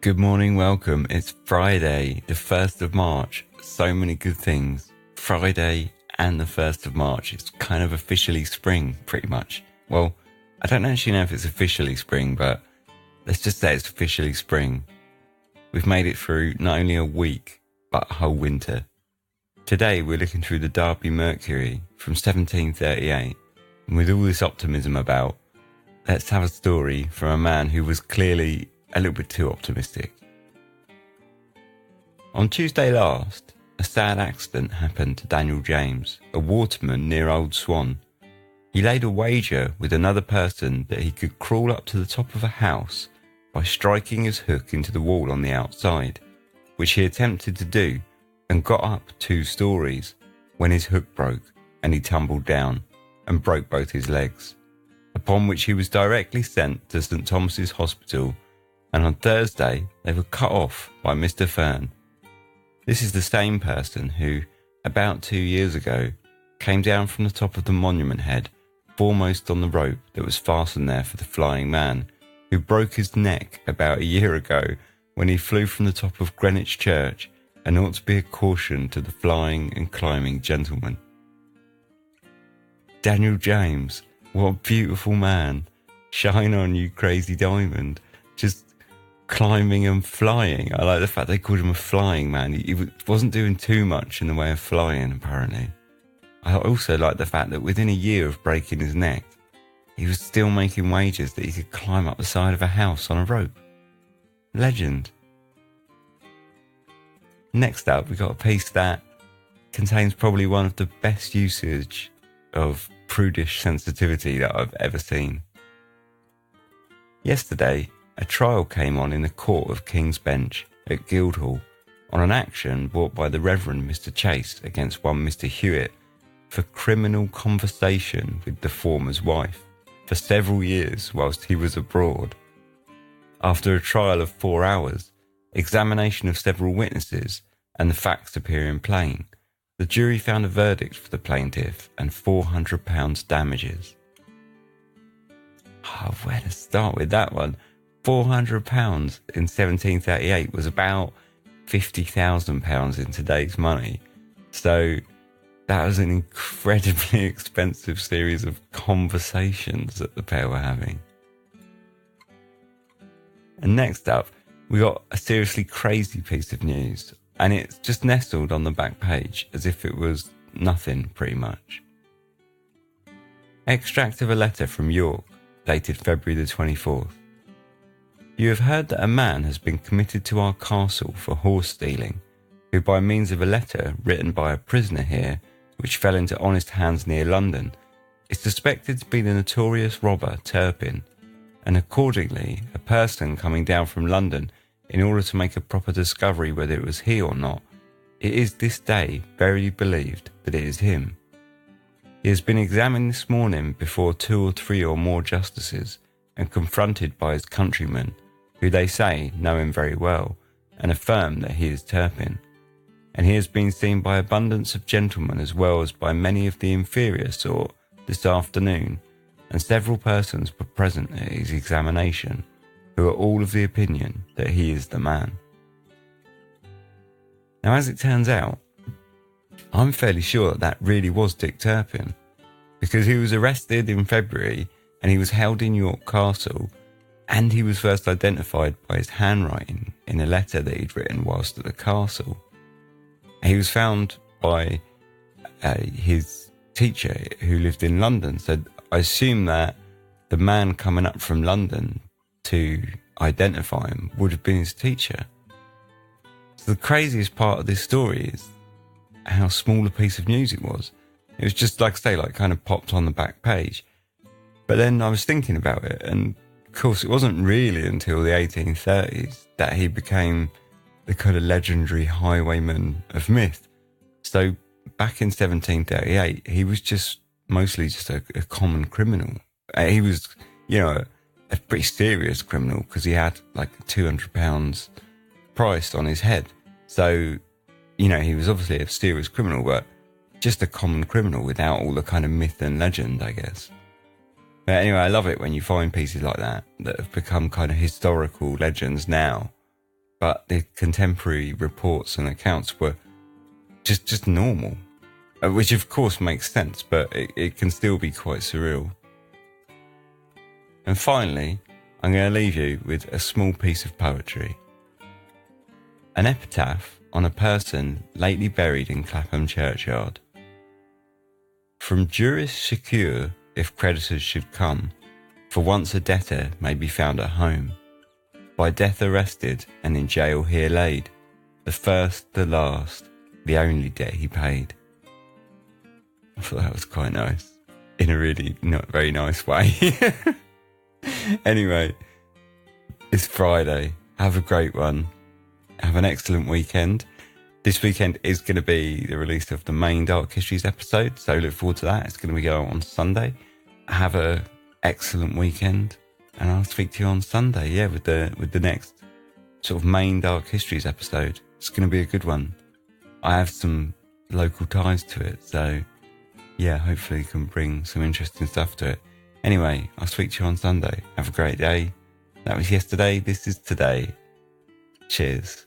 Good morning, welcome. It's Friday, the 1st of March. So many good things. Friday and the 1st of March. It's kind of officially spring, pretty much. Well, I don't actually know if it's officially spring, but let's just say it's officially spring. We've made it through not only a week, but a whole winter. Today we're looking through the Derby Mercury from 1738. And with all this optimism about, let's have a story from a man who was clearly a little bit too optimistic. On Tuesday last, a sad accident happened to Daniel James, a waterman near Old Swan. He laid a wager with another person that he could crawl up to the top of a house by striking his hook into the wall on the outside, which he attempted to do and got up 2 stories when his hook broke and he tumbled down and broke both his legs, upon which he was directly sent to St Thomas's Hospital, and on Thursday they were cut off by Mr Fern. This is the same person who, about 2 years ago, came down from the top of the Monument Head, foremost on the rope that was fastened there for the flying man, who broke his neck about a year ago when he flew from the top of Greenwich Church, and ought to be a caution to the flying and climbing gentlemen. Daniel James, what a beautiful man. Shine on, you crazy diamond. Just climbing and flying. I like the fact they called him a flying man. He wasn't doing too much in the way of flying, apparently. I also like the fact that within a year of breaking his neck, he was still making wagers that he could climb up the side of a house on a rope. Legend. Next up, we got a piece that contains probably one of the best usage of Prudish Sensitivity that I've ever seen. Yesterday, a trial came on in the Court of King's Bench at Guildhall on an action brought by the Reverend Mr Chase against one Mr Hewitt for criminal conversation with the former's wife for several years whilst he was abroad. After a trial of 4 hours, examination of several witnesses, and the facts appearing plain, the jury found a verdict for the plaintiff and £400 damages. Where to start with that one? £400 in 1738 was about £50,000 in today's money. So that was an incredibly expensive series of conversations that the pair were having. And next up, we got a seriously crazy piece of news, and it's just nestled on the back page as if it was nothing, pretty much. Extract of a letter from York, dated February the 24th. You have heard that a man has been committed to our castle for horse stealing, who by means of a letter written by a prisoner here, which fell into honest hands near London, is suspected to be the notorious robber Turpin, and accordingly a person coming down from London in order to make a proper discovery whether it was he or not, it is this day verily believed that it is him. He has been examined this morning before 2 or 3 or more justices, and confronted by his countrymen, who they say know him very well, and affirm that he is Turpin. And he has been seen by abundance of gentlemen as well as by many of the inferior sort this afternoon, and several persons were present at his examination, who are all of the opinion that he is the man. Now, as it turns out, I'm fairly sure that really was Dick Turpin, because he was arrested in February and he was held in York Castle, and he was first identified by his handwriting in a letter that he'd written whilst at the castle. He was found by his teacher who lived in London, so I assume that the man coming up from London to identify him would have been his teacher. So the craziest part of this story is how small a piece of news it was. It was just, like I say, like kind of popped on the back page. But then I was thinking about it, and of course it wasn't really until the 1830s that he became the kind of legendary highwayman of myth. So back in 1738, he was just mostly just a common criminal. He was, a pretty serious criminal because he had like £200 price on his head. So, he was obviously a serious criminal, but just a common criminal without all the kind of myth and legend, I guess. But anyway, I love it when you find pieces like that have become kind of historical legends now, but the contemporary reports and accounts were just normal, which of course makes sense, but it can still be quite surreal. And finally, I'm going to leave you with a small piece of poetry. An epitaph on a person lately buried in Clapham churchyard. From juris secure, if creditors should come, for once a debtor may be found at home, by death arrested and in jail here laid, the first, the last, the only debt he paid. I thought that was quite nice, in a really not very nice way. Anyway, it's Friday. Have a great one. Have an excellent weekend. This weekend is going to be the release of the main Dark Histories episode, so look forward to that. It's going to be going on Sunday. Have a excellent weekend, and I'll speak to you on Sunday, with the next sort of main Dark Histories episode. It's going to be a good one. I have some local ties to it, so hopefully you can bring some interesting stuff to it. Anyway, I'll speak to you on Sunday. Have a great day. That was yesterday. This is today. Cheers.